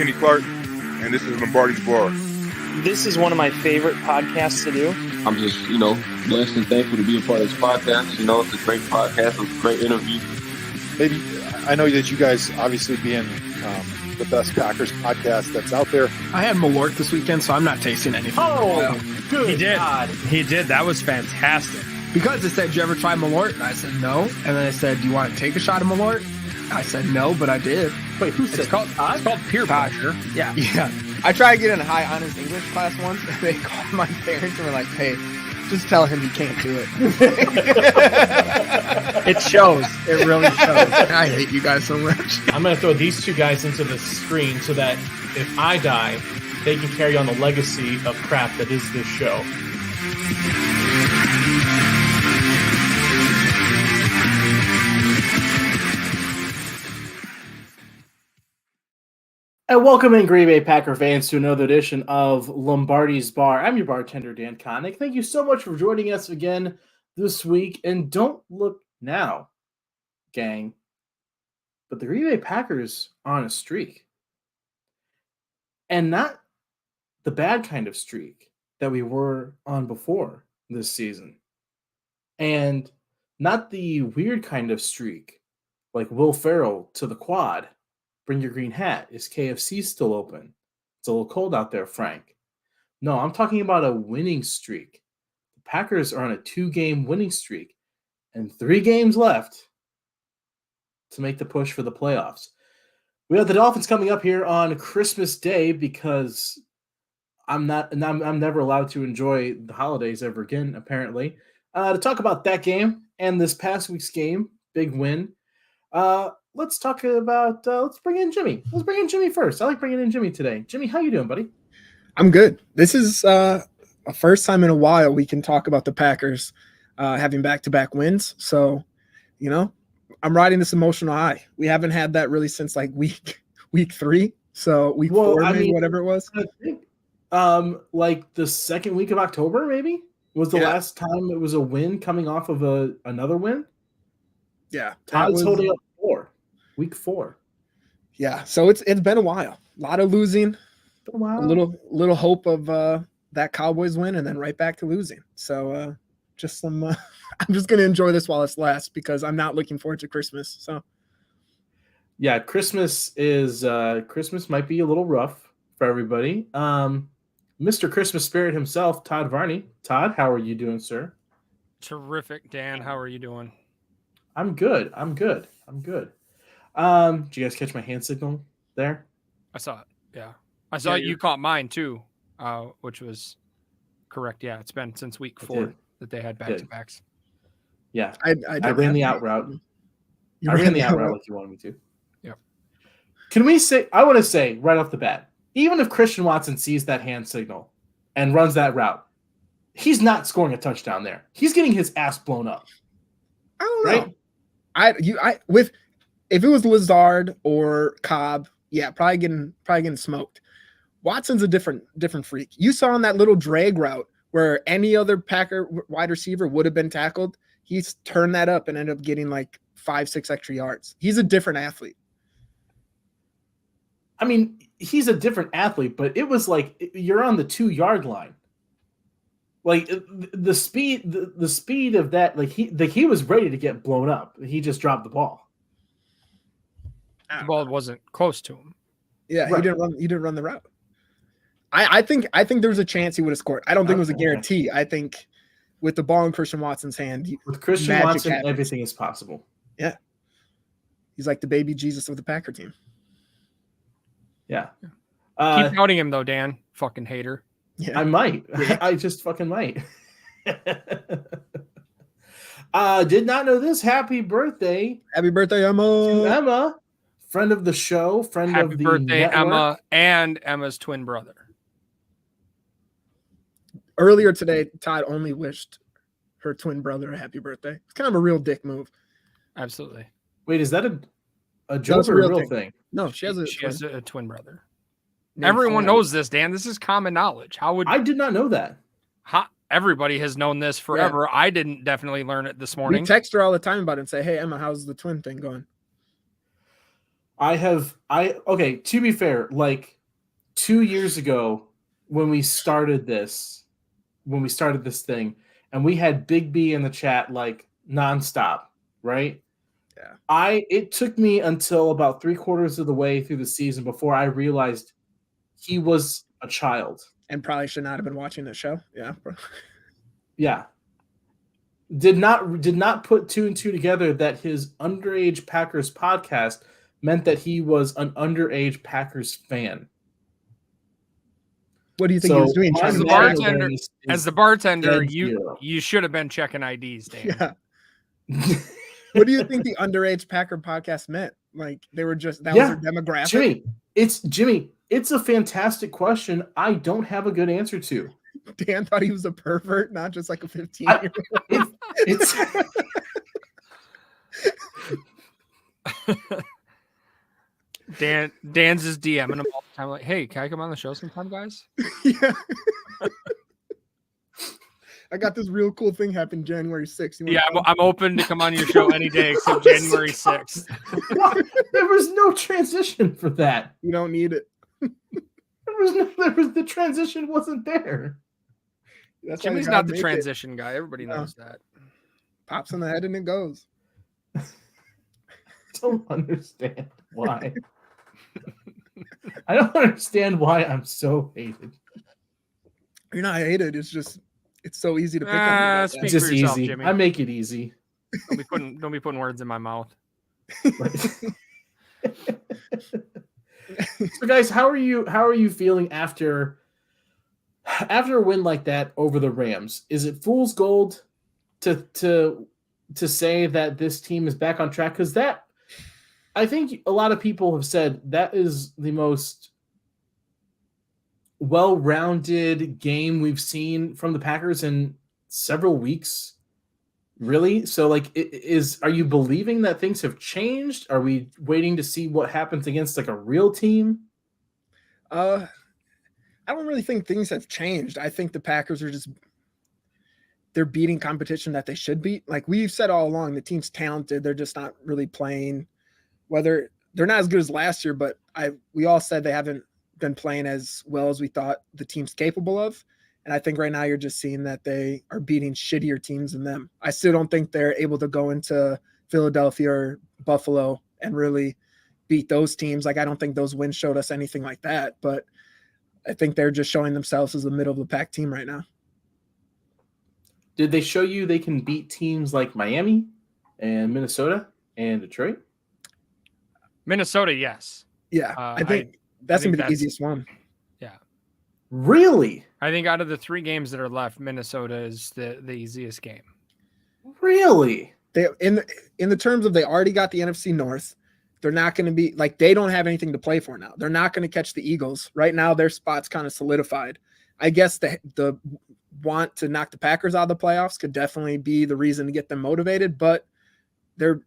Kenny Clark, and this is Lombardi's Bar. This is one of my favorite podcasts to do. I'm just, blessed and thankful to be a part of this podcast. It's a great podcast. It's a great interview. Maybe I know that you guys obviously being the best Packers podcast that's out there. I had Malort this weekend, so I'm not tasting anything. Oh, good. He did. God. He did. That was fantastic. Because it said, "Did you ever try Malort?" And I said, "No." And then it said, "Do you want to take a shot of Malort?" I said, "No," but I did. Wait, who said It's called peer pressure. Yeah. Yeah. I tried to get in a high honors English class once, and they called my parents and were like, "Hey, just tell him he can't do it." It shows. It really shows. I hate you guys so much. I'm going to throw these two guys into the screen so that if I die, they can carry on the legacy of crap that is this show. And welcome in, Green Bay Packer fans, to another edition of Lombardi's Bar. I'm your bartender, Dan Connick. Thank you so much for joining us again this week. And don't look now, gang, but the Green Bay Packers are on a streak. And not the bad kind of streak that we were on before this season. And not the weird kind of streak, like Will Ferrell to the quad. Bring your green hat. Is KFC still open? It's a little cold out there, Frank. No, I'm talking about a winning streak. The Packers are on a 2-game winning streak and 3 games left to make the push for the playoffs. We have the Dolphins coming up here on Christmas Day because I'm never allowed to enjoy the holidays ever again, apparently. To talk about that game and this past week's game, big win. Let's talk about, let's bring in Jimmy. Let's bring in Jimmy first. I like bringing in Jimmy today. Jimmy, how you doing, buddy? I'm good. This is a first time in a while we can talk about the Packers having back-to-back wins. So, I'm riding this emotional high. We haven't had that really since like week 3. So week 4, whatever it was. I think, like the second week of October, maybe was the last time it was a win coming off of another win. Yeah, Todd's holding up 4. Week 4. Yeah, so it's been a while. A lot of losing. Been a while. A little hope of that Cowboys win, and then right back to losing. So just some. I'm just gonna enjoy this while it's lasts because I'm not looking forward to Christmas. So. Yeah, Christmas might be a little rough for everybody. Mr. Christmas Spirit himself, Todd Varney. Todd, how are you doing, sir? Terrific, Dan. How are you doing? I'm good. Did you guys catch my hand signal there? I saw it. Yeah. I saw you caught mine too, which was correct. Yeah. It's been since week 4 that they had back-to-backs. Yeah. I ran the out route. I ran the out route like you wanted me to. Yep. I want to say right off the bat, even if Christian Watson sees that hand signal and runs that route, he's not scoring a touchdown there. He's getting his ass blown up. I don't know. Right? If it was Lazard or Cobb, yeah, probably getting smoked. Watson's a different freak. You saw on that little drag route where any other Packer wide receiver would have been tackled. He's turned that up and ended up getting like 5-6 extra yards. He's a different athlete. I mean, he's a different athlete, but it was like you're on the 2-yard line. Like the speed of that, he was ready to get blown up. He just dropped the ball. The ball wasn't close to him. Yeah, right. He didn't run the route. I think there was a chance he would have scored. I don't think it was a guarantee. I think with the ball in Christian Watson's hand, with Christian Watson, everything is possible. Yeah, he's like the baby Jesus of the Packer team. Yeah. Keep outing him though, Dan. Fucking hater. Yeah. I might. Yeah. I just fucking might. Did not know this. Happy birthday. Happy birthday, Emma. To Emma, friend of the show, Happy birthday, network. Emma, and Emma's twin brother. Earlier today, Todd only wished her twin brother a happy birthday. It's kind of a real dick move. Absolutely. Wait, is that a joke or a real thing? No, she has a twin brother. Everyone knows this, Dan. This is common knowledge. I did not know that. Everybody has known this forever. Yeah. I didn't definitely learn it this morning. We text her all the time about it and say, "Hey, Emma, how's the twin thing going?" Okay, to be fair, like 2 years ago when we started this thing, and we had Big B in the chat like nonstop, right? Yeah. It took me until about 3/4 of the way through the season before I realized he was a child. And probably should not have been watching the show. Yeah. Yeah. Did not put 2 and 2 together that his underage Packers podcast meant that he was an underage Packers fan. What do you think he was doing? As the bartender, you should have been checking IDs, Dan. Yeah. What do you think the underage Packer podcast meant? Like they were just was their demographic. Jimmy, it's a fantastic question. I don't have a good answer to. Dan thought he was a pervert, not just like a 15-year-old. It's Dan's just DMing him all the time, like, "Hey, can I come on the show sometime, guys?" Yeah. I got this real cool thing happen January 6th. Yeah, I'm open to come on your show any day except January 6th. There was no transition for that. You don't need it. The transition wasn't there. Jimmy's not the transition guy. Everybody knows that. Pops in the head and it goes. Don't understand why. I don't understand why I'm so hated. You're not hated. It's so easy to pick up. Speak for yourself, easy. Jimmy. I make it easy. Don't be putting words in my mouth. So, guys, how are you feeling after a win like that over the Rams? Is it fool's gold to say that this team is back on track? Because that, I think a lot of people have said that is the most well-rounded game we've seen from the Packers in several weeks. Really? So, like, are you believing that things have changed? Are we waiting to see what happens against like a real team? I don't really think things have changed. I think the Packers are they're beating competition that they should beat. Like we've said all along, the team's talented. They're just not really playing. Whether they're not as good as last year, but we all said they haven't been playing as well as we thought the team's capable of. And I think right now you're just seeing that they are beating shittier teams than them. I still don't think they're able to go into Philadelphia or Buffalo and really beat those teams. Like I don't think those wins showed us anything like that, but I think they're just showing themselves as a middle of the pack team right now. Did they show you they can beat teams like Miami and Minnesota and Detroit? Minnesota, yes. Yeah, I think that's going to be the easiest one. Yeah. Really? I think out of the 3 games that are left, Minnesota is the easiest game. Really? They in the terms of they already got the NFC North. They're not going to be like they don't have anything to play for now. They're not going to catch the Eagles. Right now, their spot's kind of solidified. I guess the want to knock the Packers out of the playoffs could definitely be the reason to get them motivated, but their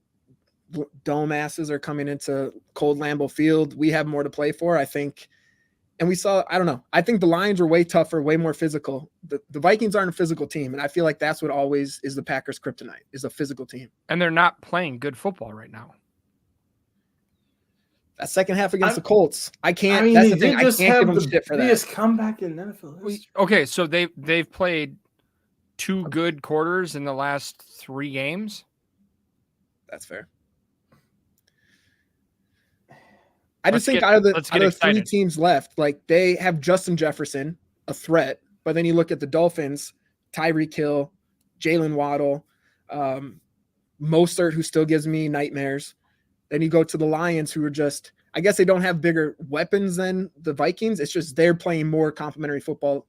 dome asses are coming into cold Lambeau Field. We have more to play for, I think. And we saw, I don't know. I think the Lions are way tougher, way more physical. The Vikings aren't a physical team, and I feel like that's what always is the Packers' kryptonite, is a physical team. And they're not playing good football right now. That second half against the Colts, I can't. I mean, that's the thing. I can't give them shit for that. Biggest comeback in NFL history. Okay, so they've played 2 good quarters in the last 3 games. That's fair. I just think out of the 3 teams left, like they have Justin Jefferson, a threat, but then you look at the Dolphins, Tyreek Hill, Jalen Waddle, Mostert, who still gives me nightmares. Then you go to the Lions, who are just, I guess they don't have bigger weapons than the Vikings. It's just they're playing more complementary football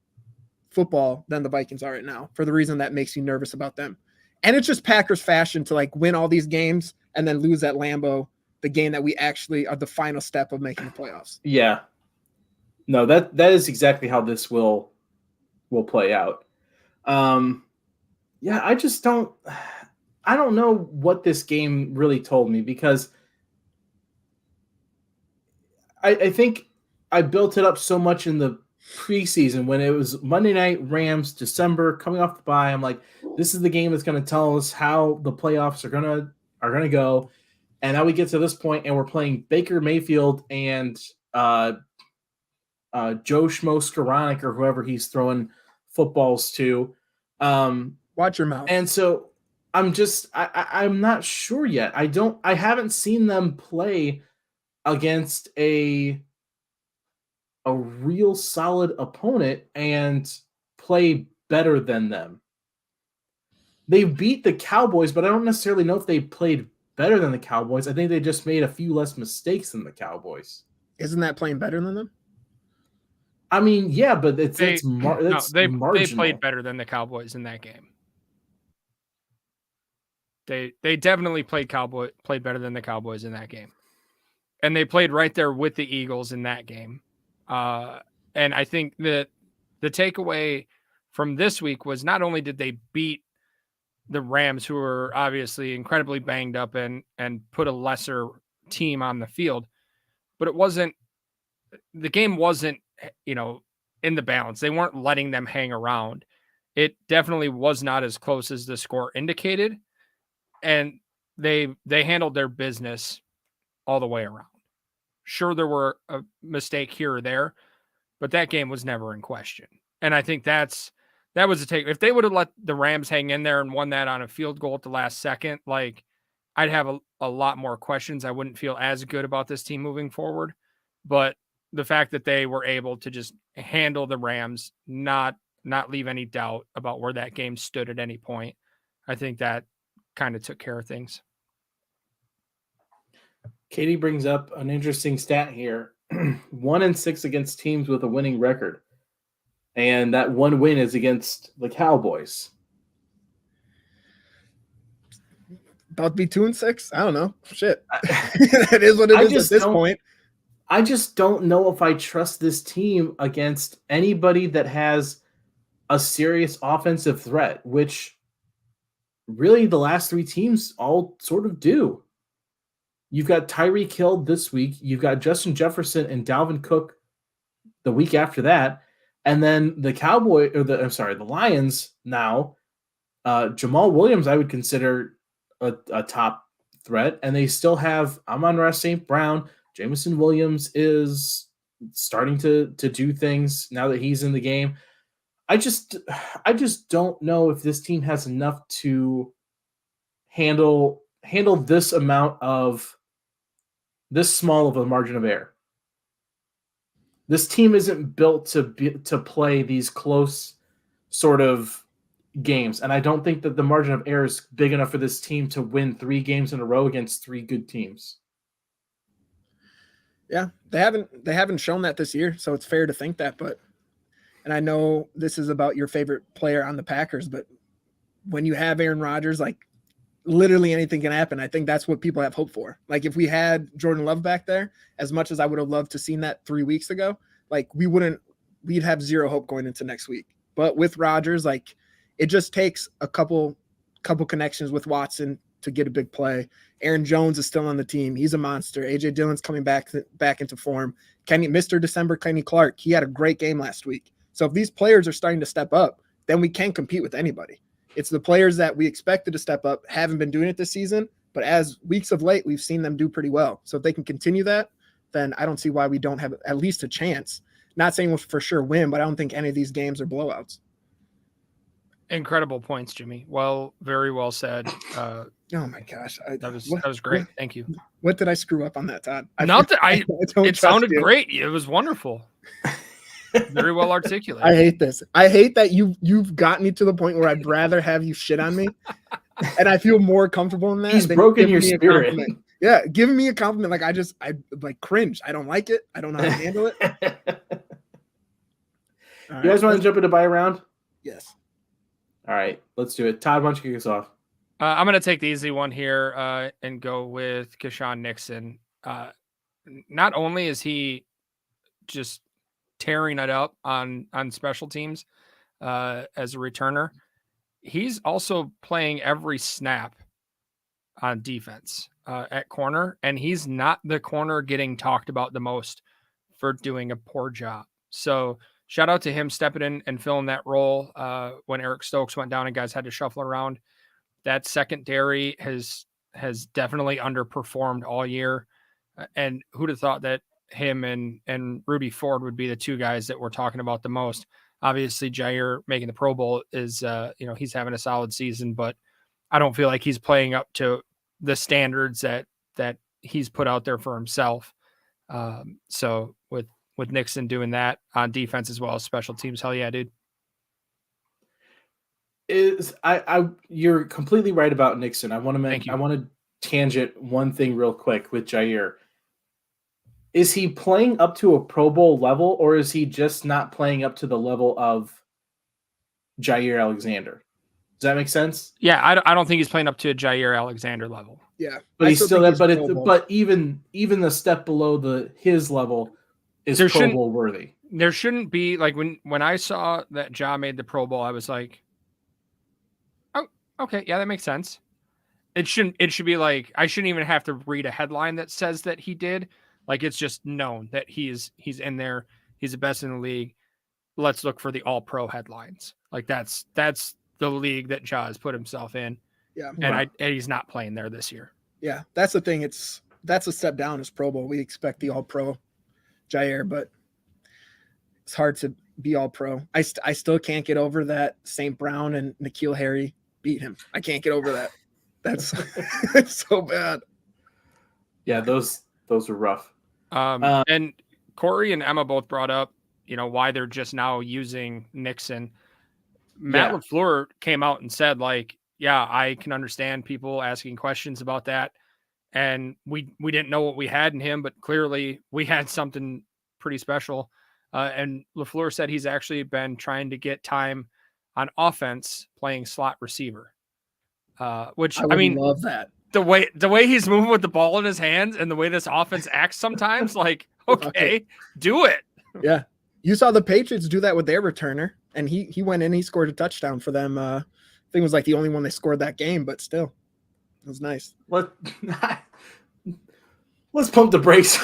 than the Vikings are right now, for the reason that makes you nervous about them. And it's just Packers fashion to like win all these games and then lose at Lambeau, the game that we actually are the final step of making the playoffs. Yeah. No, that is exactly how this will play out. Yeah, I don't know what this game really told me, because I think I built it up so much in the preseason when it was Monday night, Rams, December, coming off the bye. I'm like, this is the game that's going to tell us how the playoffs are gonna go. And now we get to this point, and we're playing Baker Mayfield and Joe Schmo Skoranek or whoever he's throwing footballs to. Watch your mouth. And so I'm not sure yet. I haven't seen them play against a real solid opponent and play better than them. They beat the Cowboys, but I don't necessarily know if they played better than the Cowboys. I think they just made a few less mistakes than the Cowboys. Isn't that playing better than them? I mean, yeah, but they played better than the Cowboys in that game. They definitely played better than the Cowboys in that game. And they played right there with the Eagles in that game. And I think that the takeaway from this week was not only did they beat the Rams, who were obviously incredibly banged up and put a lesser team on the field, but the game wasn't, in the balance. They weren't letting them hang around. It definitely was not as close as the score indicated. And they handled their business all the way around. Sure, there were a mistake here or there, but that game was never in question. And I think that was a take. If they would have let the Rams hang in there and won that on a field goal at the last second, like, I'd have a lot more questions. I wouldn't feel as good about this team moving forward. But the fact that they were able to just handle the Rams, not leave any doubt about where that game stood at any point, I think that kind of took care of things. Katie brings up an interesting stat here. 1-6 against teams with a winning record. And that one win is against the Cowboys. About to be 2-6? I don't know. Shit. That is what it is at this point. I just don't know if I trust this team against anybody that has a serious offensive threat, which really the last three teams all sort of do. You've got Tyreek Hill this week. You've got Justin Jefferson and Dalvin Cook the week after that. And then the Lions now, Jamal Williams, I would consider a top threat. And they still have Amon-Ra St. Brown. Jameson Williams is starting to do things now that he's in the game. I just don't know if this team has enough to handle this small of a margin of error. This team isn't built to play these close sort of games, and I don't think that the margin of error is big enough for this team to win 3 games in a row against 3 good teams. Yeah, they haven't shown that this year, so it's fair to think that. But, and I know this is about your favorite player on the Packers, but when you have Aaron Rodgers, like, literally anything can happen. I think that's what people have hope for. Like, if we had Jordan Love back there, as much as I would have loved to seen that 3 weeks ago, like, we'd have zero hope going into next week. But with Rodgers, like, it just takes a couple connections with Watson to get a big play. Aaron Jones is still on the team. He's a monster. AJ Dillon's coming back into form. Mr. December Kenny Clark, he had a great game last week. So if these players are starting to step up, then we can compete with anybody. It's the players that we expected to step up haven't been doing it this season, but as weeks of late, we've seen them do pretty well. So if they can continue that, then I don't see why we don't have at least a chance. Not saying we'll for sure win, but I don't think any of these games are blowouts. Incredible points, Jimmy. Well, very well said. Oh my gosh, that was great. Thank you. What did I screw up on that, Todd? It sounded great. It was wonderful. Very well articulated. I hate this. I hate that you've got me to the point where I'd rather have you shit on me, and I feel more comfortable in that. He's broken your spirit. Yeah, giving me a compliment, like I like cringe. I don't like it. I don't know how to handle it. You guys want to jump into buy round? Yes. All right, let's do it. Todd, why don't you kick us off? I'm going to take the easy one here and go with Keshawn Nixon. Not only is he just tearing it up on special teams as a returner, he's also playing every snap on defense at corner, and he's not the corner getting talked about the most for doing a poor job. So shout out to him stepping in and filling that role when Eric Stokes went down and guys had to shuffle around. That secondary has has definitely underperformed all year. And who'd have thought that him and Rudy Ford would be the two guys that we're talking about the most. Obviously, Jair making the Pro Bowl is, he's having a solid season, but I don't feel like he's playing up to the standards that he's put out there for himself. So with Nixon doing that on defense as well as special teams, hell yeah, dude. You're completely right about Nixon. I want to tangent one thing real quick with Jair. Is he playing up to a Pro Bowl level, or is he just not playing up to the level of Jair Alexander? Does that make sense? Yeah, I don't think he's playing up to a Jair Alexander level. Yeah, but he's still that. But even the step below his level is Pro Bowl worthy. There shouldn't be like when I saw that Ja made the Pro Bowl, I was like, oh, okay, yeah, that makes sense. It should be like I shouldn't even have to read a headline that says that he did. Like it's just known that he's in there. He's the best in the league. Let's look for the all pro headlines. Like that's the league that Ja has put himself in. Yeah. And he's not playing there this year. Yeah. That's the thing. That's a step down as Pro Bowl. We expect the all pro Jair, but it's hard to be all pro. I still can't get over that St. Brown and N'Keal Harry beat him. I can't get over that. That's it's so bad. Yeah. Those are rough. And Corey and Emma both brought up, why they're just now using Nixon. Matt LaFleur came out and said, like, yeah, I can understand people asking questions about that. And we didn't know what we had in him, but clearly we had something pretty special. And LaFleur said he's actually been trying to get time on offense playing slot receiver. Which I mean, love that. The way he's moving with the ball in his hands and the way this offense acts sometimes, like, okay, do it. Yeah. You saw the Patriots do that with their returner, and he went in, he scored a touchdown for them. I think it was like the only one they scored that game, but still, it was nice. Let's pump the brakes.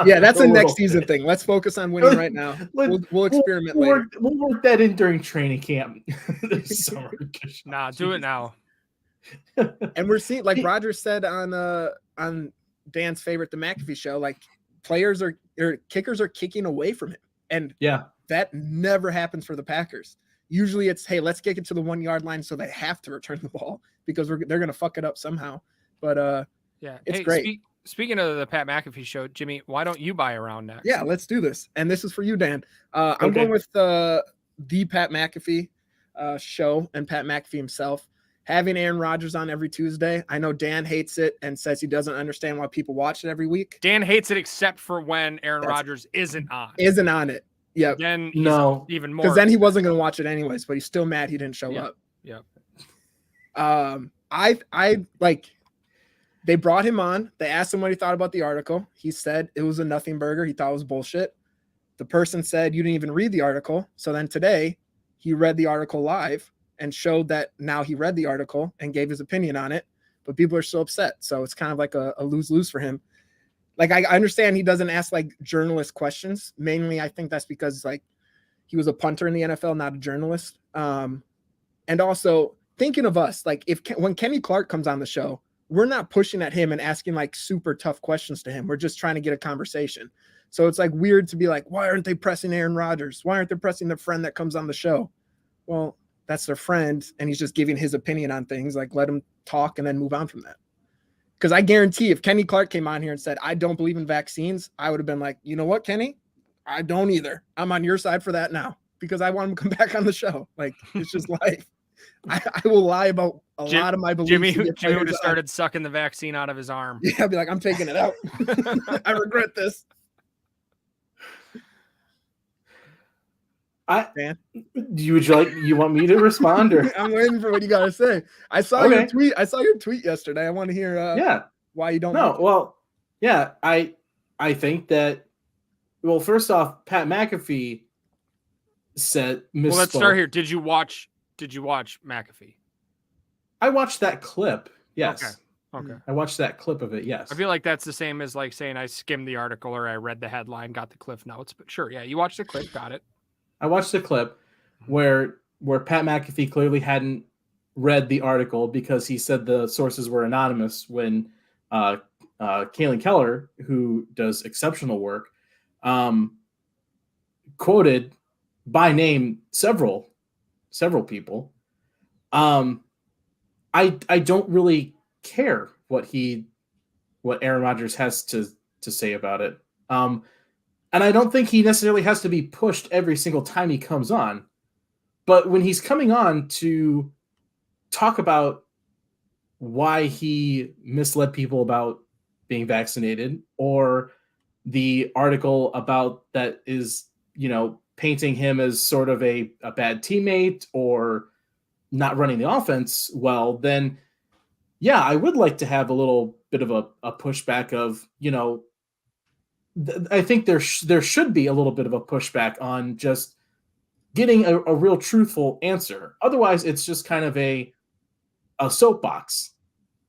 Yeah, that's a next season thing. Let's focus on winning right now. We'll experiment later. We'll work that in during training camp. Nah, do it now. And we're seeing, like Roger said on Dan's favorite, the McAfee show, like players kickers are kicking away from him. And that never happens for the Packers. Usually it's, hey, let's kick it to the 1 yard line so they have to return the ball because they're going to fuck it up somehow. But it's great. Speaking of the Pat McAfee show, Jimmy, why don't you buy around next? Yeah, let's do this. And this is for you, Dan. I'm going with the Pat McAfee show and Pat McAfee himself. Having Aaron Rodgers on every Tuesday. I know Dan hates it and says he doesn't understand why people watch it every week. Dan hates it except for when Aaron Rodgers isn't on. Isn't on it. Yeah. Then even more. Because then he wasn't going to watch it anyways, but he's still mad he didn't show up. Yep. I like, they brought him on. They asked him what he thought about the article. He said it was a nothing burger. He thought it was bullshit. The person said, you didn't even read the article. So then today he read the article live and showed that now he read the article and gave his opinion on it, but people are so upset. So it's kind of like a lose-lose for him. Like, I understand he doesn't ask like journalist questions. Mainly, I think that's because like he was a punter in the NFL, not a journalist. And also thinking of us, like when Kenny Clark comes on the show, we're not pushing at him and asking like super tough questions to him. We're just trying to get a conversation. So it's like weird to be like, why aren't they pressing Aaron Rodgers? Why aren't they pressing the friend that comes on the show? Well, that's their friend, and he's just giving his opinion on things. Like, let him talk and then move on from that. Because I guarantee if Kenny Clark came on here and said, I don't believe in vaccines, I would have been like, you know what, Kenny? I don't either. I'm on your side for that now because I want him to come back on the show. Like, it's just life. I will lie about a lot of my beliefs. Jimmy would have started sucking the vaccine out of his arm. Yeah, I'd be like, I'm taking it out. I regret this. You want me to respond or I'm waiting for what you gotta say. I saw your tweet. I saw your tweet yesterday. I want to hear why you don't know. Well, yeah, I think that first off, Pat McAfee said misspoke. Well, let's start here. Did you watch McAfee? I watched that clip. Yes. Okay. I watched that clip of it. Yes. I feel like that's the same as like saying I skimmed the article or I read the headline, got the cliff notes, but sure. Yeah. You watched the clip. Got it. I watched the clip where Pat McAfee clearly hadn't read the article because he said the sources were anonymous when Kalen Keller, who does exceptional work, quoted by name several people. I don't really care what Aaron Rodgers has to say about it. And I don't think he necessarily has to be pushed every single time he comes on. But when he's coming on to talk about why he misled people about being vaccinated, or the article about that is, painting him as sort of a bad teammate or not running the offense well, then yeah, I would like to have a little bit of a pushback of, I think there should be a little bit of a pushback on just getting a real truthful answer. Otherwise, it's just kind of a soapbox.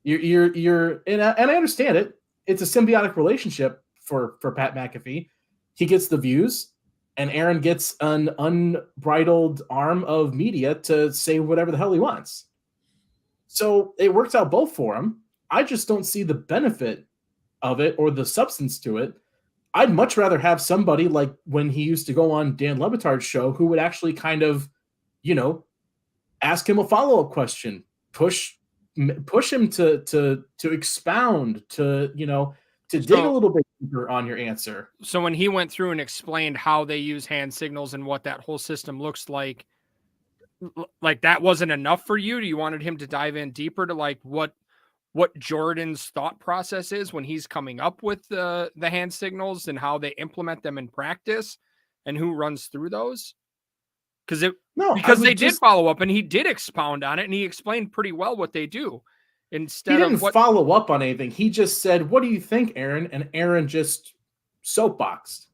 You're and I understand it. It's a symbiotic relationship for Pat McAfee. He gets the views, and Aaron gets an unbridled arm of media to say whatever the hell he wants. So it works out both for him. I just don't see the benefit of it or the substance to it. I'd much rather have somebody like when he used to go on Dan Le Batard's show who would actually kind of, ask him a follow-up question, push him to expound, to dig a little bit deeper on your answer. So when he went through and explained how they use hand signals and what that whole system looks like that wasn't enough for you? You wanted him to dive in deeper to like what Jordan's thought process is when he's coming up with the hand signals and how they implement them in practice and who runs through those? Because they did follow up and he did expound on it and he explained pretty well what they do. He didn't follow up on anything. He just said, "What do you think, Aaron?" And Aaron just soapboxed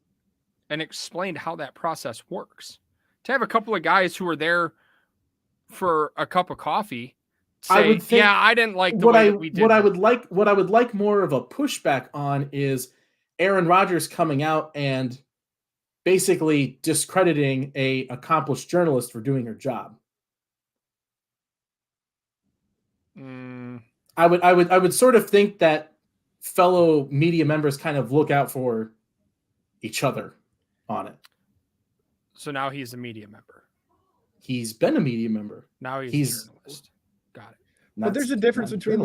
and explained how that process works. To have a couple of guys who were there for a cup of coffee say, I would think, I didn't like the way that we did what I would like more of a pushback on is Aaron Rodgers coming out and basically discrediting a accomplished journalist for doing her job. I would sort of think that fellow media members kind of look out for each other on it. So now he's a media member. He's been a media member. Now he's a journalist. Got it. But there's a difference between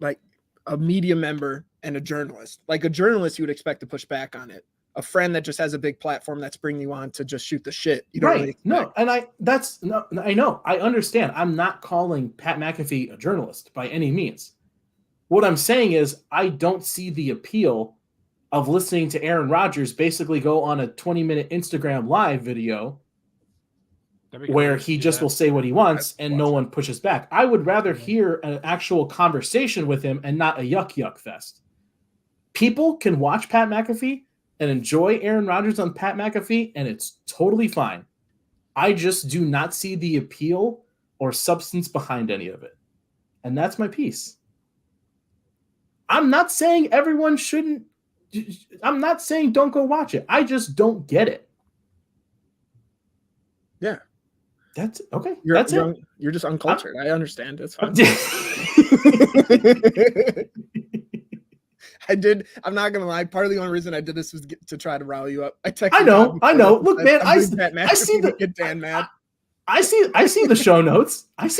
like a media member and a journalist. Like a journalist, you would expect to push back on it. A friend that just has a big platform that's bringing you on to just shoot the shit. You don't really no, and I know, I understand. I'm not calling Pat McAfee a journalist by any means. What I'm saying is I don't see the appeal of listening to Aaron Rodgers basically go on a 20-minute Instagram live video where he just will say what he wants and no one pushes back. I would rather hear an actual conversation with him and not a yuck fest. People can watch Pat McAfee and enjoy Aaron Rodgers on Pat McAfee, and it's totally fine. I just do not see the appeal or substance behind any of it. And that's my piece. I'm not saying everyone shouldn't. I'm not saying don't go watch it. I just don't get it. Yeah. That's okay. You're just uncultured. I understand. It's fine. I'm not gonna lie. Part of the only reason I did this was to try to rile you up. I know. Look, man, I see the Dan mad. I see the show notes. And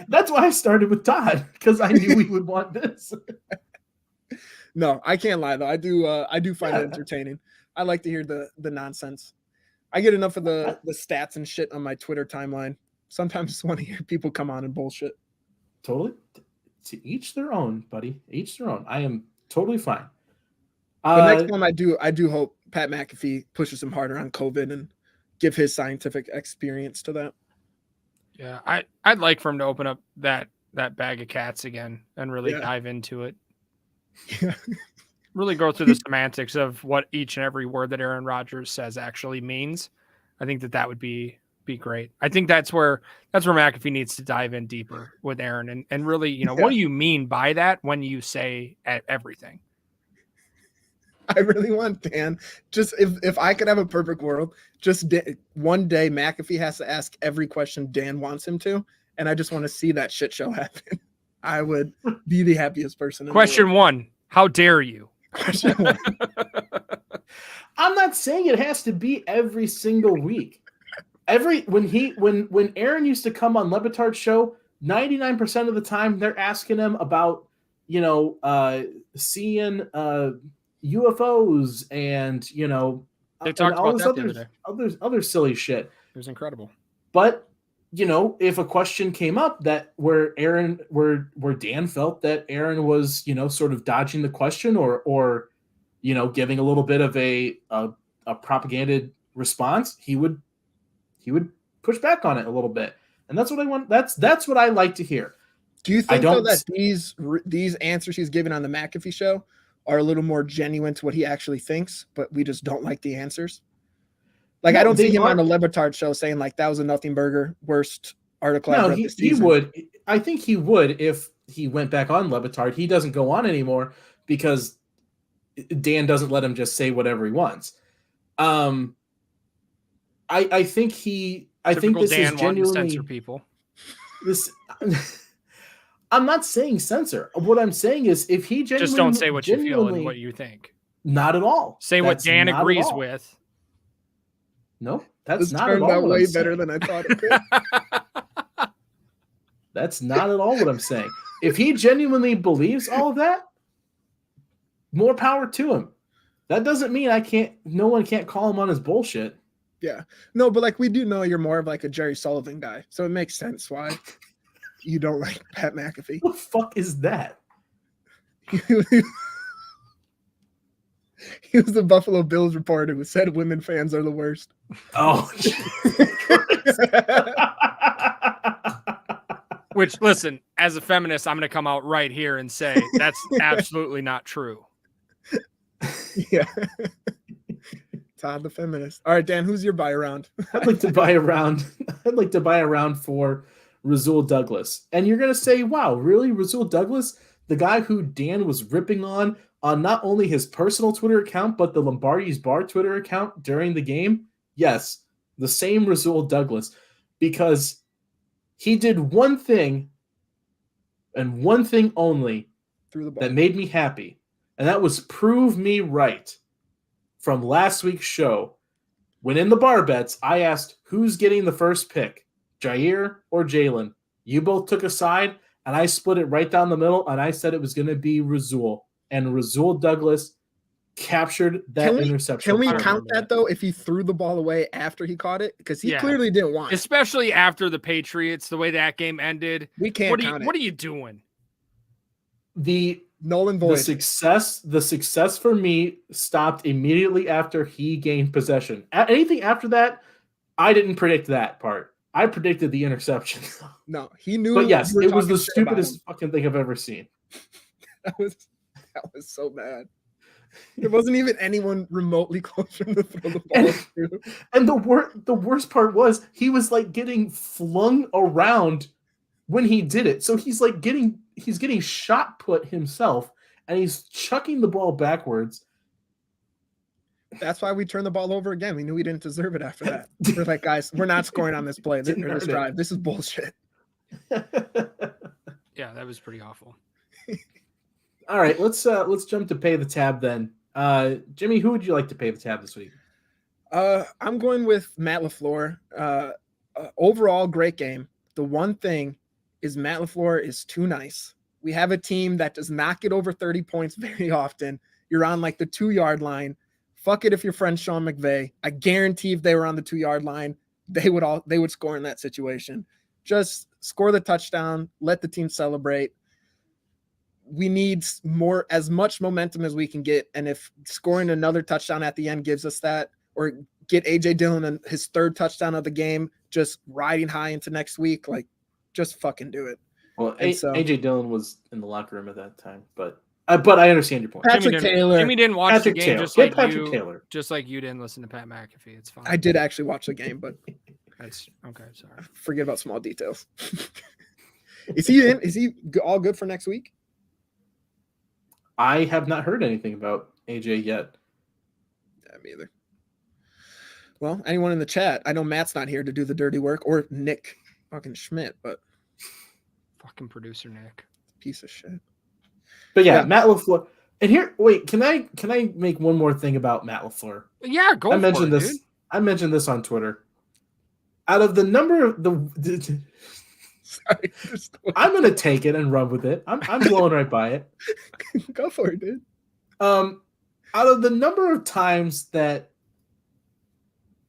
that's why I started with Todd, because I knew we would want this. No, I can't lie though. I do find it entertaining. I like to hear the nonsense. I get enough of the stats and shit on my Twitter timeline. Sometimes I just want to hear people come on and bullshit. Totally. To each their own, buddy. Each their own. I am totally fine. But next time I do hope Pat McAfee pushes him harder on COVID and give his scientific experience to that. Yeah, I'd like for him to open up that bag of cats again and really dive into it. Yeah. Really go through the semantics of what each and every word that Aaron Rodgers says actually means. I think that would be great. I think that's where McAfee needs to dive in deeper with Aaron and really, what do you mean by that when you say everything? I really want Dan. Just if I could have a perfect world, just one day McAfee has to ask every question Dan wants him to, and I just want to see that shit show happen. I would be the happiest person. In Question the world. 1: how dare you? Question 1. I'm not saying it has to be every single week. When Aaron used to come on Levitard's show, 99% of the time they're asking him about seeing UFOs and They talked all about this that the other day. other silly shit. It was incredible. But if a question came up that where Dan felt that Aaron was sort of dodging the question or giving a little bit of a propaganded response, he would push back on it a little bit, and that's what I want. That's what I like to hear. Do you think though that these answers he's giving on the McAfee show are a little more genuine to what he actually thinks, but we just don't like the answers? Like, No, I don't see him are, on the Levitard show saying like that was a nothing burger, worst article. No, he would. I think he would if he went back on Levitard. He doesn't go on anymore because Dan doesn't let him just say whatever he wants. I think he. I think this Dan is genuinely censor people. This. I'm not saying censor. What I'm saying is if he genuinely just don't say what you feel and what you think. Not at all. Say what Dan agrees with. No, that's this not turned at all. out way better than I thought it could. That's not at all what I'm saying. If he genuinely believes all of that, more power to him. That doesn't mean no one can't call him on his bullshit. Yeah. No, but like we do know you're more of like a Jerry Sullivan guy. So it makes sense why you don't like Pat McAfee. What the fuck is that? He was the Buffalo Bills reporter who said women fans are the worst. Oh, which, listen, as a feminist, I'm going to come out right here and say that's absolutely not true. Yeah. Todd the feminist. All right, Dan, who's your buy around? I'd like to buy around for Rasul Douglas. And you're going to say, wow, really? Rasul Douglas, the guy who Dan was ripping on not only his personal Twitter account, but the Lombardi's Bar Twitter account during the game? Yes, the same Rasul Douglas, because he did one thing and one thing only that made me happy, and that was prove me right. From last week's show, when in the bar bets, I asked who's getting the first pick, Jair or Jalen. You both took a side, and I split it right down the middle, and I said it was going to be Rasul. And Rasul Douglas captured that interception. Can we count that, though, if he threw the ball away after he caught it? Because he clearly didn't want it. Especially after the Patriots, the way that game ended. We can't count it. What are you doing? The null and void. The success for me stopped immediately after he gained possession. Anything after that, I didn't predict that part. I predicted the interception. No, he knew. But yes, it was the stupidest fucking thing I've ever seen. That was so bad. There wasn't even anyone remotely close to throw the ball to. And the worst part was he was like getting flung around when he did it. So he's getting shot put himself, and he's chucking the ball backwards. That's why we turned the ball over again. We knew we didn't deserve it after that. We're like, guys, we're not scoring on this play. This drive. This is bullshit. Yeah, that was pretty awful. All right, let's jump to pay the tab then. Jimmy, who would you like to pay the tab this week? I'm going with Matt LaFleur. Overall, great game. The one thing is Matt LaFleur is too nice. We have a team that does not get over 30 points very often. You're on like the 2-yard line. Fuck it if your friend Sean McVay. I guarantee if they were on the 2-yard line, they would score in that situation. Just score the touchdown, let the team celebrate. We need as much momentum as we can get. And if scoring another touchdown at the end gives us that, or get AJ Dillon his 3rd touchdown of the game, just riding high into next week, like just fucking do it. Well, AJ Dillon was in the locker room at that time, but I understand your point. Jimmy didn't watch the game Taylor. just like you didn't listen to Pat McAfee. It's fine. I did actually watch the game, but that's okay. Sorry. Forget about small details. Is he in? Is he all good for next week? I have not heard anything about AJ yet. Yeah, me either. Well, anyone in the chat? I know Matt's not here to do the dirty work, or Nick fucking Schmidt, but Fucking producer Nick. piece of shit. But yeah, Yeah. Matt LaFleur. And here, wait, can I make one more thing about Matt LaFleur? Yeah, go I for mentioned it, this. dude. I mentioned this on Twitter. Out of the number of the Sorry, I'm gonna take it and run with it. I'm blowing right by it. go for it, dude. Out of the number of times that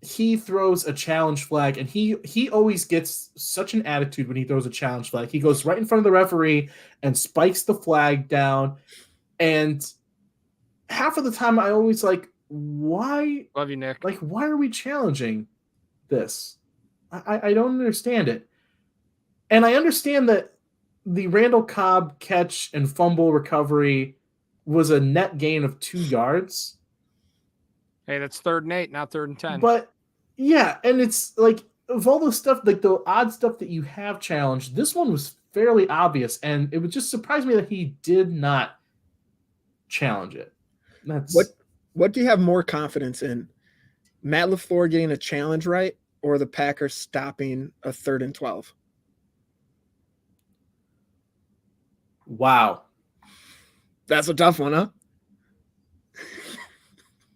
he throws a challenge flag, and he always gets such an attitude when he throws a challenge flag. He goes right in front of the referee and spikes the flag down. And half of the time, I always like, why? Love you, Nick. Like, why are we challenging this? I don't understand it. And I understand that the Randall Cobb catch and fumble recovery was a net gain of 2 yards. Hey, that's 3rd and 8, not 3rd and 10. But yeah, and it's like of all the stuff, like the odd stuff that you have challenged, this one was fairly obvious, and it would just surprise me that he did not challenge it. That's What do you have more confidence in? Matt LaFleur getting a challenge right, or the Packers stopping a 3rd and 12? Wow. That's a tough one, huh?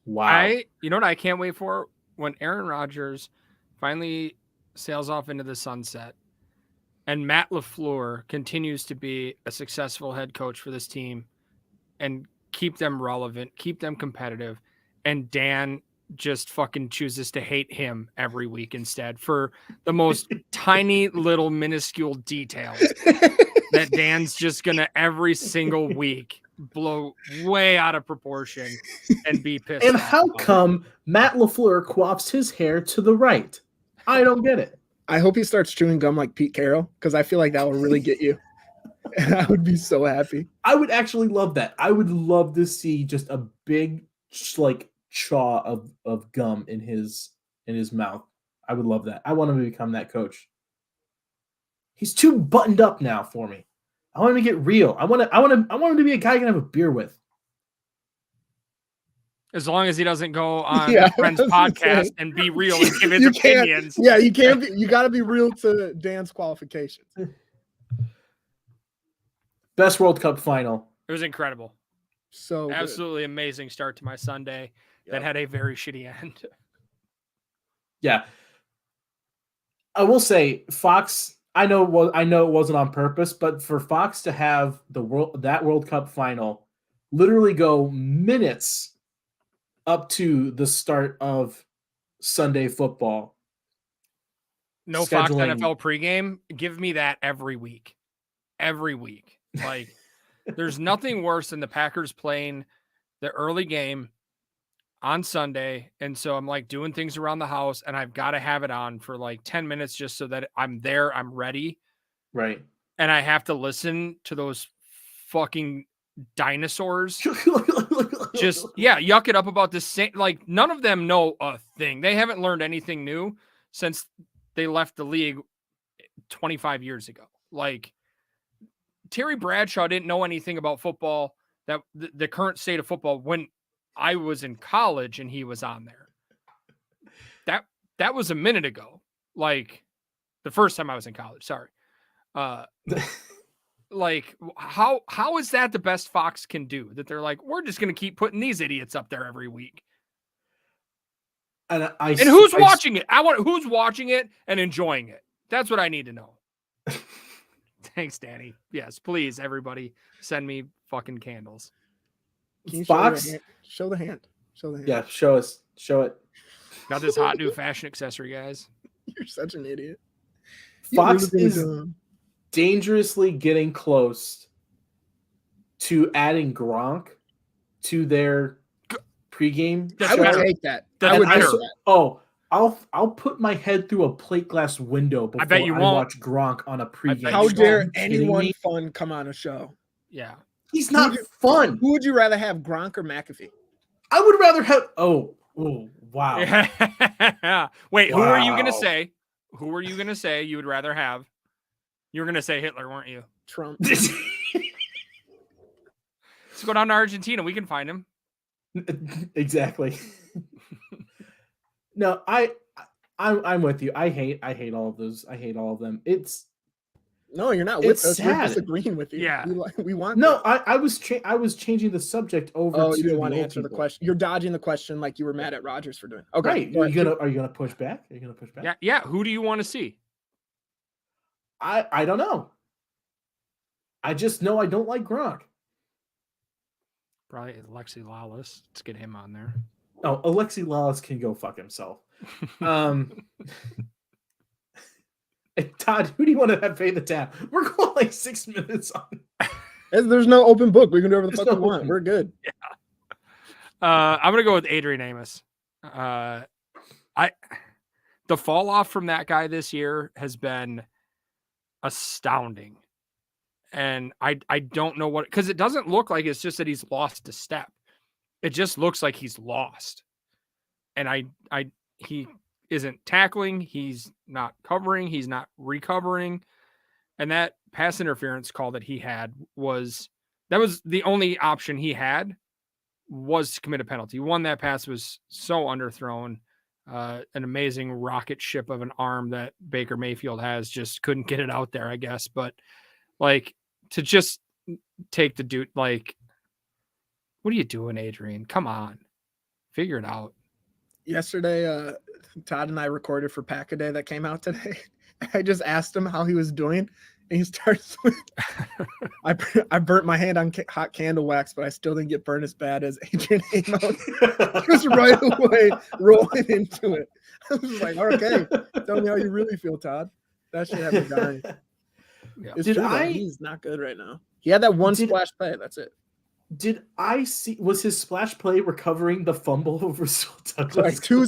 Wow. You know what I can't wait for? When Aaron Rodgers finally sails off into the sunset and Matt LaFleur continues to be a successful head coach for this team and keep them relevant, keep them competitive, and Dan just fucking chooses to hate him every week instead for the most tiny little minuscule details that Dan's just gonna every single week blow way out of proportion and be pissed. And off how about. come Matt LaFleur quaffs his hair to the right? I don't get it. I hope he starts chewing gum like Pete Carroll, because I feel like that will really get you. And I would be so happy. I would actually love that. I would love to see just a big like chaw of gum in his mouth. I would love that. I want him to become that coach. He's too buttoned up now for me. I want him to get real. I want him to be a guy I can have a beer with. As long as he doesn't go on Yeah, his friend's I was gonna say. podcast and be real and give his You can't- opinions. Yeah, you can't be. You got to be real to Dan's qualifications. Best World Cup final. It was incredible. So good. Absolutely amazing start to my Sunday that had a very shitty end. Yeah. I will say Fox, I know it wasn't on purpose, but for Fox to have that World Cup final literally go minutes up to the start of Sunday football. No Fox Scheduling. NFL pregame. Give me that every week. Every week. Like, there's nothing worse than the Packers playing the early game on Sunday. And so I'm like doing things around the house, and I've got to have it on for like 10 minutes just so that I'm there, I'm ready. Right. And I have to listen to those fucking dinosaurs just yuck it up about the same. Like, none of them know a thing. They haven't learned anything new since they left the league 25 years ago. Like, Terry Bradshaw didn't know anything about football, that the current state of football, when I was in college and he was on there. That was a minute ago. Like, the first time I was in college. Sorry. Like, how is that the best Fox can do? That they're like, we're just going to keep putting these idiots up there every week. And who's watching it? Who's watching it and enjoying it? That's what I need to know. Thanks, Danny. Yes, please, everybody, send me fucking candles. Can you Fox? show the hand. Show the hand. Yeah, show us. Show it. Got this hot new fashion accessory, guys. You're such an idiot. Fox You're really is dumb. dangerously getting close to adding Gronk to their pregame. That's I would better. take that. That's I would better. take that. Oh, I'll put my head through a plate glass window before I, bet you won't. watch Gronk on a pregame. bet How you show. dare Are you kidding anyone me? fun come on a show? Yeah. He's not fun. Who would you rather have, Gronk or McAfee? I would rather have. Oh, wow. Yeah. Wait, who are you going to Wow. say? Who are you going to say you would rather have? You were going to say Hitler, weren't you? Trump. Let's go down to Argentina. We can find him. Exactly. No, I'm with you. I hate all of those. I hate all of them. No, you're not It's with us. We're sad. disagreeing with you. Yeah. We want No, that. I was changing the subject over Oh, to you didn't the want to old answer the people. question. You're dodging the question like you were mad at Rodgers for doing. Okay. Right. go ahead. Are you gonna push back? Are you gonna push back? Yeah. Who do you want to see? I don't know. I just know I don't like Gronk. Probably Alexi Lawless. Let's get him on there. Oh, Alexi Lawless can go fuck himself. Hey, Todd, who do you want to have pay the tab? We're going like 6 minutes on. There's no open book. We can do whatever the There's fuck we no want. open- We're good. I'm gonna go with Adrian Amos. The fall off from that guy this year has been astounding. And I don't know what, because it doesn't look like it's just that he's lost a step. It just looks like he's lost. And he isn't tackling, he's not covering, he's not recovering. And that pass interference call that he had was the only option he had, was to commit a penalty. One, that pass was so underthrown. An amazing rocket ship of an arm that Baker Mayfield has, just couldn't get it out there, I guess. But like, to just take the dude, like, what are you doing, Adrian? Come on, figure it out. Yesterday, Todd and I recorded for Pack a Day that came out today. I just asked him how he was doing, and he starts with, I burnt my hand on hot candle wax, but I still didn't get burned as bad as Adrian Amos. Just right away rolling into it. I was like, okay, tell me how you really feel, Todd. That shit had me dying. Yeah. It's true, though. He's not good right now. He had that one splash play. That's it. Did I see? Was his splash play recovering the fumble over Douglas? Like two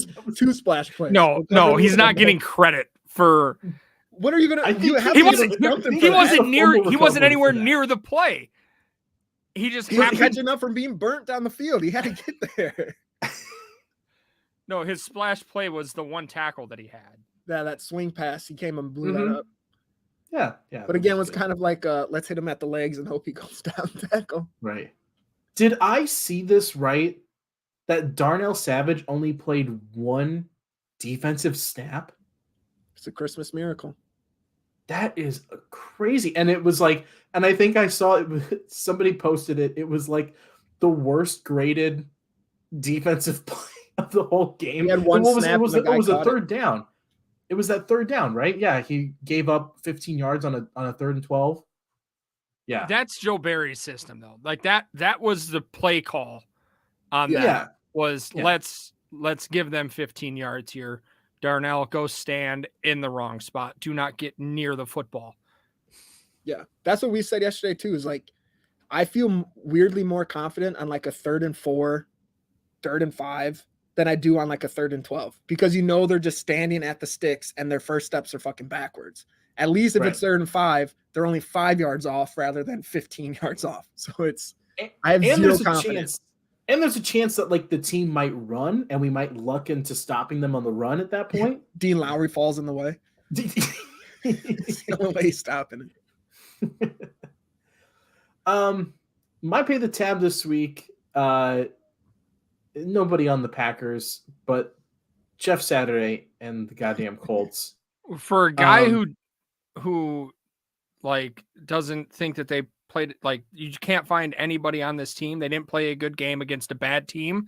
splash plays. No, he's not getting credit for. What are you gonna? He wasn't anywhere near the play. He just was catching up from being burnt down the field. He had to get there. No, his splash play was the one tackle that he had. Yeah, that swing pass. He came and blew that up. Yeah. But again, it was kind of like let's hit him at the legs and hope he goes down tackle. Right. Did I see this right? That Darnell Savage only played one defensive snap? It's a Christmas miracle. That is crazy. And it was like, and I think I saw it, somebody posted it. It was like the worst graded defensive play of the whole game. He had one snap. It was a third down. It was that third down, right? Yeah, he gave up 15 yards on a 3rd and 12. Yeah. That's Joe Barry's system, though. Like that was the play call on that. Yeah. Was let's give them 15 yards here. Darnell, go stand in the wrong spot. Do not get near the football. Yeah, that's what we said yesterday too. Is like, I feel weirdly more confident on like a 3rd and 4, 3rd and 5 than I do on like a 3rd and 12, because they're just standing at the sticks and their first steps are fucking backwards. At least if it's 3rd and 5, they're only 5 yards off rather than 15 yards off. So I have zero confidence. And there's a chance that like the team might run and we might luck into stopping them on the run at that point. Dean Lowry falls in the way. There's no way stopping it. My pay the tab this week. Nobody on the Packers, but Jeff Saturday and the goddamn Colts. For a guy who like doesn't think that they played, like, you can't find anybody on this team. They didn't play a good game against a bad team.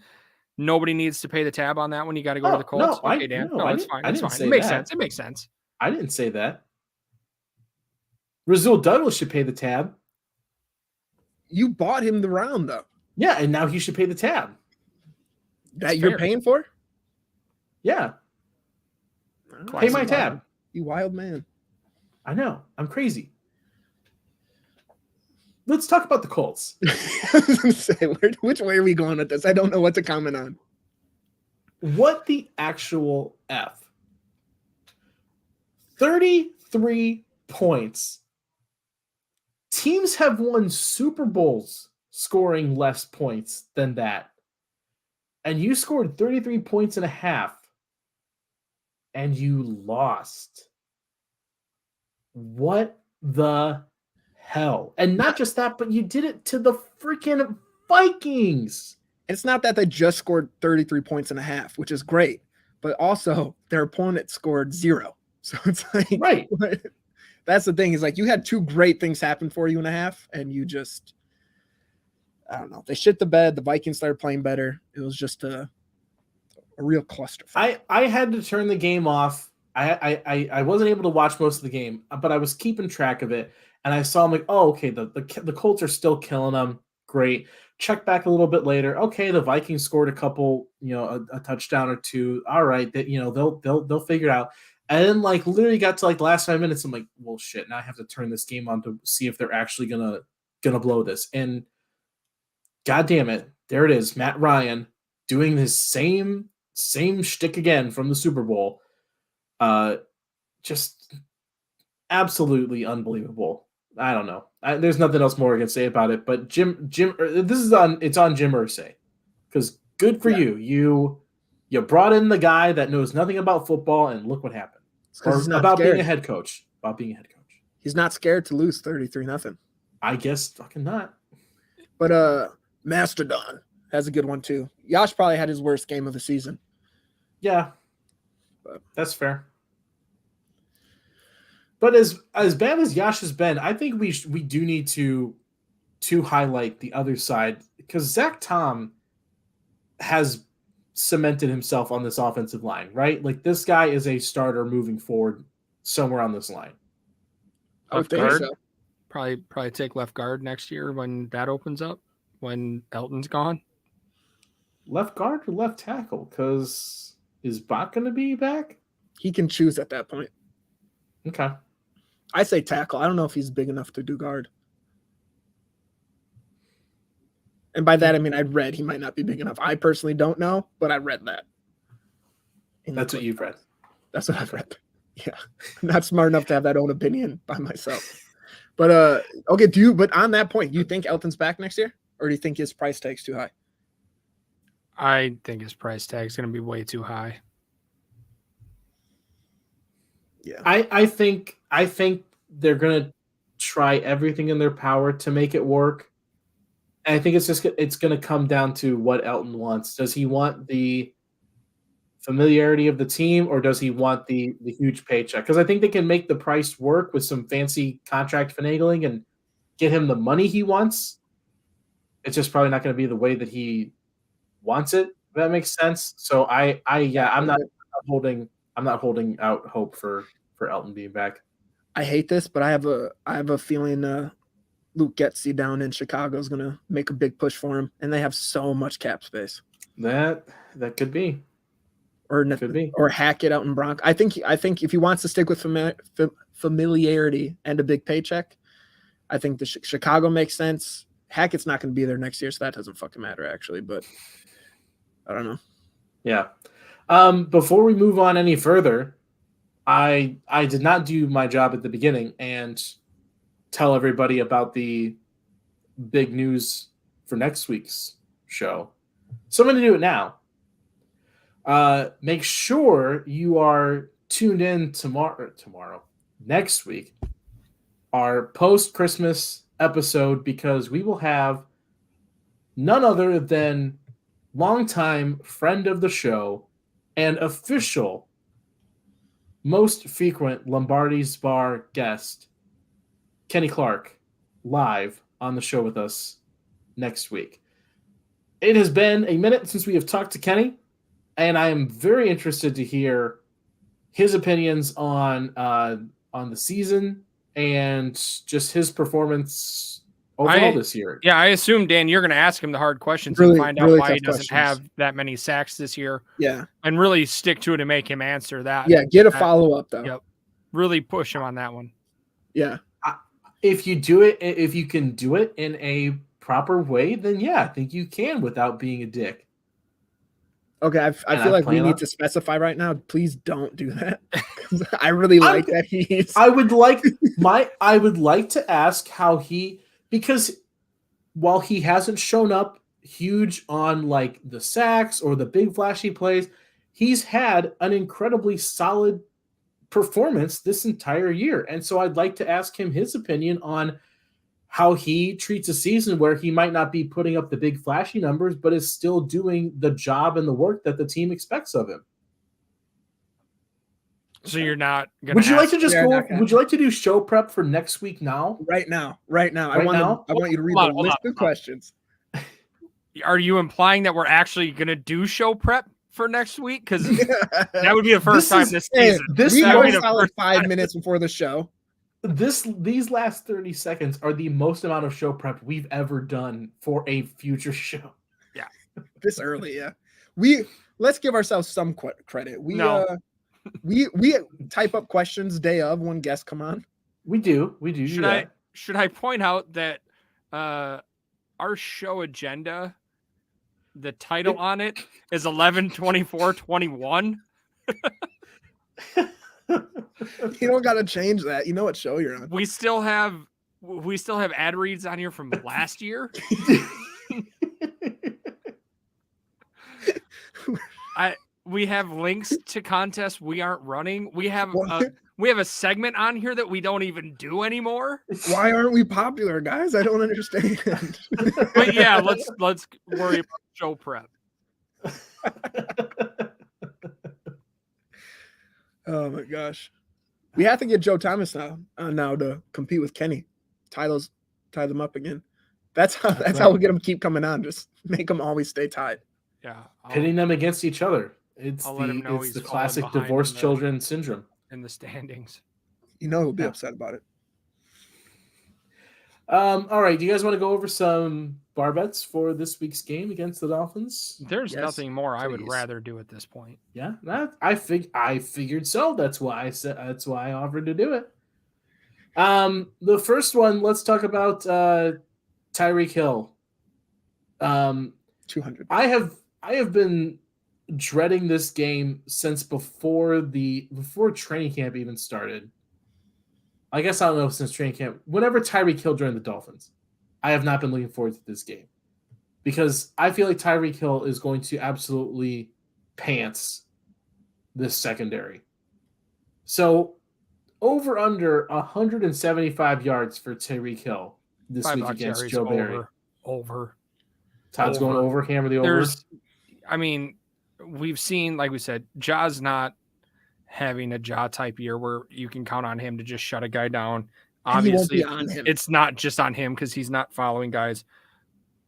Nobody needs to pay the tab on that one. You got to go to the Colts. No, okay, Dan. No, it's fine. It's fine. It makes sense. It makes sense. I didn't say that. Rasul Douglas should pay the tab. You bought him the round though. Yeah, and now he should pay the tab. That you're paying for? Yeah. Pay my tab. You wild man. I know. I'm crazy. Let's talk about the Colts. I was going to say, which way are we going with this? I don't know what to comment on. What the actual F? 33 points. Teams have won Super Bowls scoring less points than that. And you scored 33 points and a half. And you lost. What the hell? And not just that, but you did it to the freaking Vikings. it's not that they just scored 33 points and a half, which is great, but also their opponent scored 0. So it's like, Right. That's the thing, is like you had 2 great things happen for you and a half, and you just, I don't know. They shit the bed. The Vikings started playing better. It was just a real cluster. I had to turn the game off. I wasn't able to watch most of the game, but I was keeping track of it, and I saw, I'm like, oh, okay, the Colts are still killing them. Great. Check back a little bit later. Okay, the Vikings scored a couple, a touchdown or 2. All right, that they'll figure it out. And then like literally got to like the last 5 minutes. I'm like, well, shit. Now I have to turn this game on to see if they're actually gonna blow this. And God damn it, there it is. Matt Ryan doing his same shtick again from the Super Bowl. Just absolutely unbelievable. I don't know. There's nothing else more I can say about it. But it's on Jim Irsay, because good for you. You brought in the guy that knows nothing about football, and look what happened. Or about being a head coach. He's not scared to lose 33-0. I guess fucking not. But Mastodon has a good one too. Yash probably had his worst game of the season. Yeah, that's fair. But as bad as Yash has been, I think we do need to highlight the other side, because Zach Tom has cemented himself on this offensive line, right? Like, this guy is a starter moving forward somewhere on this line. I would think so. Probably take left guard next year when that opens up, when Elton's gone. Left guard or left tackle? Because is Bach going to be back? He can choose at that point. Okay. I say tackle. I don't know if he's big enough to do guard. And by that, I mean, I read he might not be big enough. I personally don't know, but I read that. That's what you've read. That's what I've read. Yeah. I'm not smart enough to have that own opinion by myself. But, okay, but on that point, do you think Elton's back next year? Or do you think his price tag's too high? I think his price tag's going to be way too high. Yeah. I think they're going to try everything in their power to make it work. And I think it's going to come down to what Elton wants. Does he want the familiarity of the team, or does he want the huge paycheck? Because I think they can make the price work with some fancy contract finagling and get him the money he wants. It's just probably not going to be the way that he wants it. If that makes sense. So I'm not holding out hope for Elton being back. I hate this, but I have a feeling Luke Getsy down in Chicago is going to make a big push for him, and they have so much cap space. That could be. Or Hackett out in Bronx. I think if he wants to stick with familiarity and a big paycheck, I think the Chicago makes sense. Hackett's not going to be there next year, so that doesn't fucking matter, actually. But I don't know. Yeah. Before we move on any further, I did not do my job at the beginning and tell everybody about the big news for next week's show. So I'm going to do it now. Make sure you are tuned in next week, our post-Christmas episode, because we will have none other than longtime friend of the show and official most frequent Lombardi's Bar guest, Kenny Clark, live on the show with us next week. It has been a minute since we have talked to Kenny, and I am very interested to hear his opinions on the season and just his performance overall this year. Yeah, I assume, Dan, you're going to ask him the hard questions and find out why he doesn't have that many sacks this year. Yeah. And really stick to it and make him answer that. Yeah, get a follow-up, though. Yep. Really push him on that one. Yeah. If you can do it in a proper way, then yeah, I think you can without being a dick. Okay, I feel like we need to specify right now. Please don't do that. I really like that he's. I would like to ask how he, because while he hasn't shown up huge on like the sacks or the big flashy plays, he's had an incredibly solid performance this entire year. And so I'd like to ask him his opinion on how he treats a season where he might not be putting up the big flashy numbers, but is still doing the job and the work that the team expects of him. So you're not going Would you like to just Yeah, go? not gonna- Would you like to do show prep for next week now? Right now. Right I now? want you to read Hold the on, list of questions. Are you implying that we're actually going to do show prep for next week? Because that would be the first time this season. We That go would be the solid first 5 time. minutes before the show. These last 30 seconds are the most amount of show prep we've ever done for a future show. This early, yeah. Let's give ourselves some credit. We type up questions day of when guests come on. We do. Should I point out that our show agenda, the title on it is 11/24/21? You don't got to change that. You know what show you're on. We still have ad reads on here from last year. We have links to contests we aren't running. We have a segment on here that we don't even do anymore. Why aren't we popular, guys? I don't understand. But yeah, let's worry about show prep. Oh my gosh. We have to get Joe Thomas now to compete with Kenny. Tie them up again. That's how we'll get them keep coming on. Just make them always stay tied. Yeah, Pitting them against each other. I'll let him know It's he's the falling classic behind divorced in the- children syndrome. in the standings. You know he'll be upset about it. All right. Do you guys want to go over some bar bets for this week's game against the Dolphins? There's Yes, nothing more I would please. rather do at this point. Yeah, I figured so. That's why I offered to do it. The first one, let's talk about Tyreek Hill. 200. I have been dreading this game since before training camp even started. I guess I don't know since training camp. Whenever Tyreek Hill joined the Dolphins, I have not been looking forward to this game because I feel like Tyreek Hill is going to absolutely pants this secondary. So over under 175 yards for Tyreek Hill this week $5 against carries Joe Barry. Over. Todd's Over. going over, hammer the over. We've seen, like we said, Ja's not having a Ja type year where you can count on him to just shut a guy down. And he won't Obviously, be on him. it's not just on him because he's not following guys.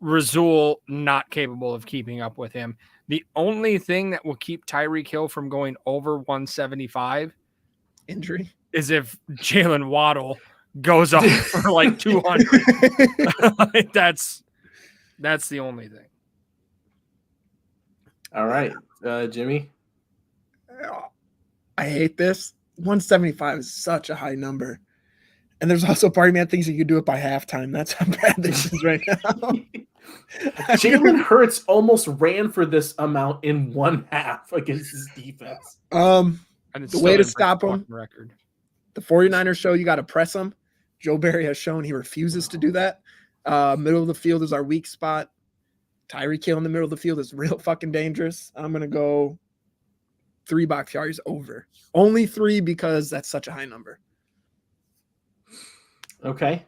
Razul not capable of keeping up with him. The only thing that will keep Tyreek Hill from going over 175 Injury. is if Jalen Waddle goes up for like 200. That's the only thing. All right, Jimmy. I hate this. 175 is such a high number. And there's also part of me that thinks you could do it by halftime. That's how bad this is right now. Jalen Hurts almost ran for this amount in one half against his defense. And it's The still way to didn't break stop the him- fucking record. The 49ers show you got to press them. Joe Barry has shown he refuses to do that. Middle of the field is our weak spot. Tyreek Hill in the middle of the field is real fucking dangerous. I'm going to go 3 box carries over. Only 3 because that's such a high number. Okay.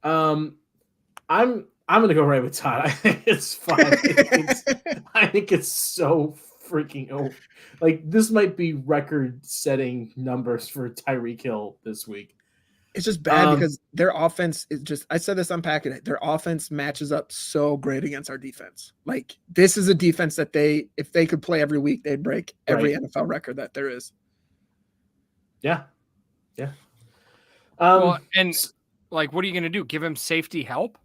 I'm gonna go right with Todd. I think it's fine. I think it's so freaking over. Like this might be record-setting numbers for Tyreek Hill this week. It's just bad because their offense is just, I said this on Packet It, their offense matches up so great against our defense. Like this is a defense that if they could play every week, they'd break every NFL record that there is. Yeah. Well, and like, what are you going to do? Give him safety help?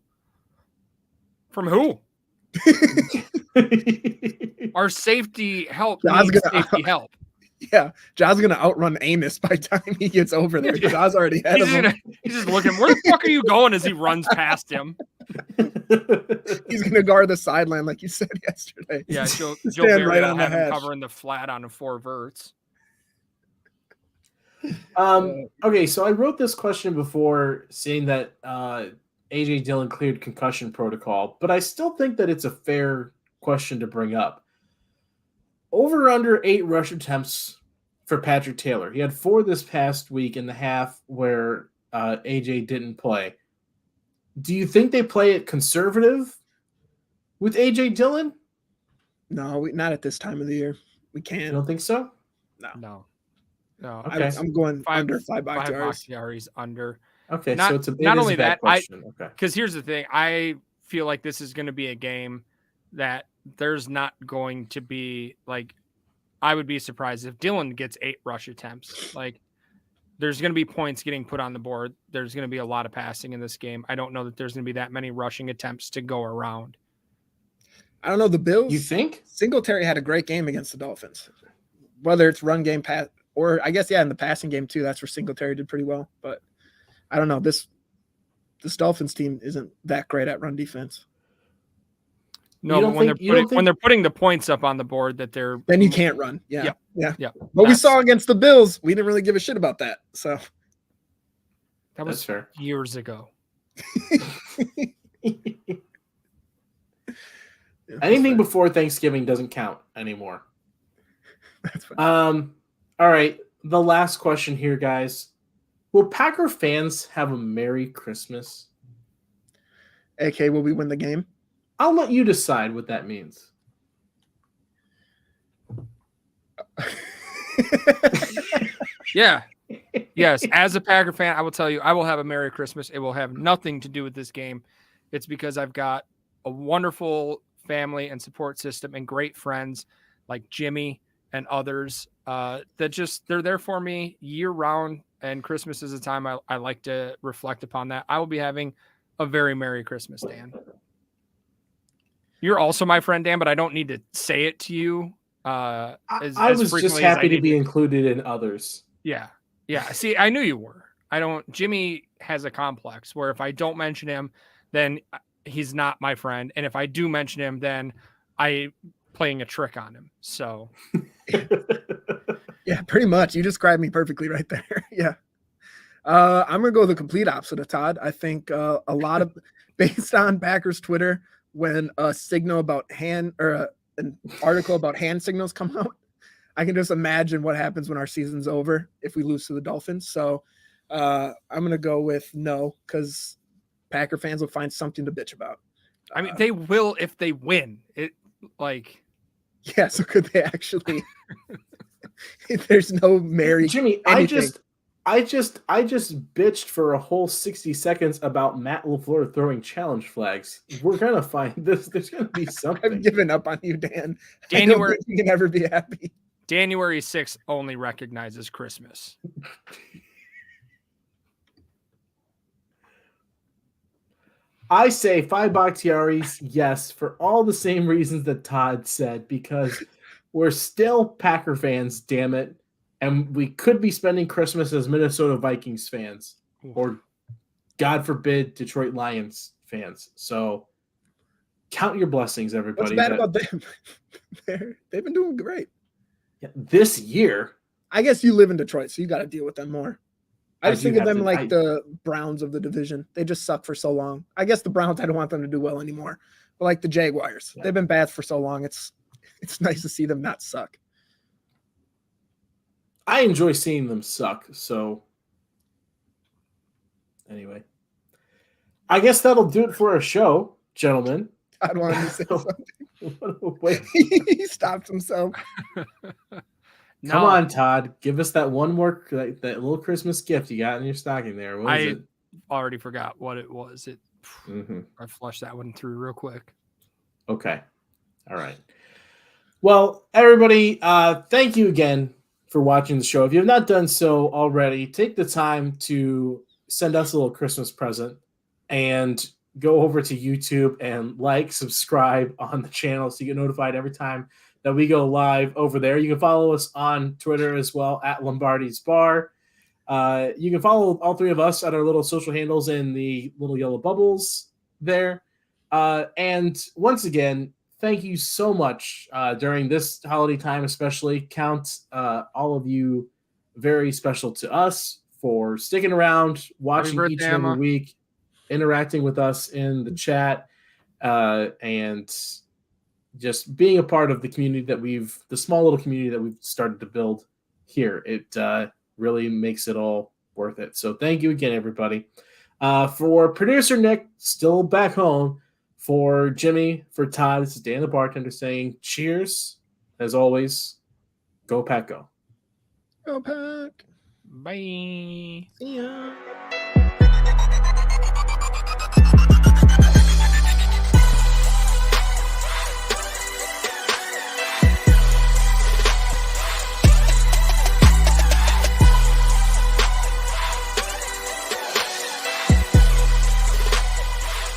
From who? Our safety help John's needs gonna- safety help. Yeah, Ja's gonna outrun Amos by the time he gets over there. Ja's already ahead of him. He's just looking, where the fuck are you going as he runs past him? He's gonna guard the sideline like you said yesterday. Yeah, Joe Stand Barry right will on the have him hash. covering the flat on a 4 verts. Okay, so I wrote this question before saying that AJ Dillon cleared concussion protocol, but I still think that it's a fair question to bring up. Over under 8 rush attempts for Patrick Taylor. He had 4 this past week in the half where AJ didn't play. Do you think they play it conservative with A.J. Dillon? No, not at this time of the year. We You can't. don't think so? No. Okay. I'm going under 5 5 Bakhtiaris. Bakhtiaris under. Okay, Not- so it not is only a bad that, question. Okay. Because here's the thing. I feel like this is going to be a game that there's not going to be like, I would be surprised if Dillon gets 8 rush attempts. Like, there's going to be points getting put on the board. There's going to be a lot of passing in this game. I don't know that there's going to be that many rushing attempts to go around. I don't know. The Bills. You think? Singletary had a great game against the Dolphins. Whether it's run game, pass, or I guess, in the passing game too. That's where Singletary did pretty well. But I don't know. This Dolphins team isn't that great at run defense. No, but when they're putting the points up on the board that they're Then you can't run. Yeah. What we That's- saw against the Bills, we didn't really give a shit about that. So That was fair. years ago. Anything before Thanksgiving doesn't count anymore. That's fine. All right. The last question here, guys. Will Packer fans have a Merry Christmas? AK, will we win the game? I'll let you decide what that means. Yeah. Yes. As a Packer fan, I will tell you, I will have a Merry Christmas. It will have nothing to do with this game. It's because I've got a wonderful family and support system and great friends like Jimmy and others they're there for me year round. And Christmas is a time I like to reflect upon that. I will be having a very Merry Christmas, Dan. You're also my friend, Dan, but I don't need to say it to you. I was just happy to be included in others. Yeah. Yeah. See, I knew you were. Jimmy has a complex where if I don't mention him, then he's not my friend. And if I do mention him, then I playing a trick on him. So Yeah, pretty much. You described me perfectly right there. Yeah. I'm going to go the complete opposite of Todd. I think a lot of, based on Packers Twitter, when a signal about an article about hand signals come out, I can just imagine what happens when our season's over if we lose to the Dolphins. So I'm going to go with no, because Packer fans will find something to bitch about. I mean, they will if they win. Yeah, so could they actually? There's no Merry Jimmy, anything. I just bitched for a whole 60 seconds about Matt LaFleur throwing challenge flags. We're gonna find this. There's gonna be something. I've given up on you, Dan. January, I don't think you can ever be happy. January 6th only recognizes Christmas. I say 5 Bakhtiaris, yes, for all the same reasons that Todd said, because we're still Packer fans, damn it. And we could be spending Christmas as Minnesota Vikings fans, or God forbid, Detroit Lions fans. So count your blessings, everybody. What's bad about them? They've been doing great. Yeah, this year. I guess you live in Detroit, so you got to deal with them more. I just think of them like the the Browns of the division. They just suck for so long. I guess the Browns, I don't want them to do well anymore. But like the Jaguars, they've been bad for so long. It's nice to see them not suck. I enjoy seeing them suck. So anyway, I guess that'll do it for our show, gentlemen. I wanted to say something. Wait. He stopped himself. Come on, Todd. Give us that one more, that little Christmas gift you got in your stocking there. What is it? Already forgot what it was. Mm-hmm. I flushed that one through real quick. Okay. All right. Well, everybody, thank you again for watching the show. If you have not done so already, take the time to send us a little Christmas present and go over to YouTube and subscribe on the channel so you get notified every time that we go live over there. You can follow us on Twitter as well at Lombardi's Bar. You can follow all three of us at our little social handles in the little yellow bubbles there. And once again, thank you so much during this holiday time, especially. Count all of you very special to us for sticking around, watching each and every week, interacting with us in the chat, and just being a part of the community the small little community that we've started to build here. It really makes it all worth it. So thank you again, everybody. For producer Nick, still back home. For Jimmy, for Todd, this is Dan the bartender saying cheers. As always, go Pack Go. Go Pack. Bye. See ya.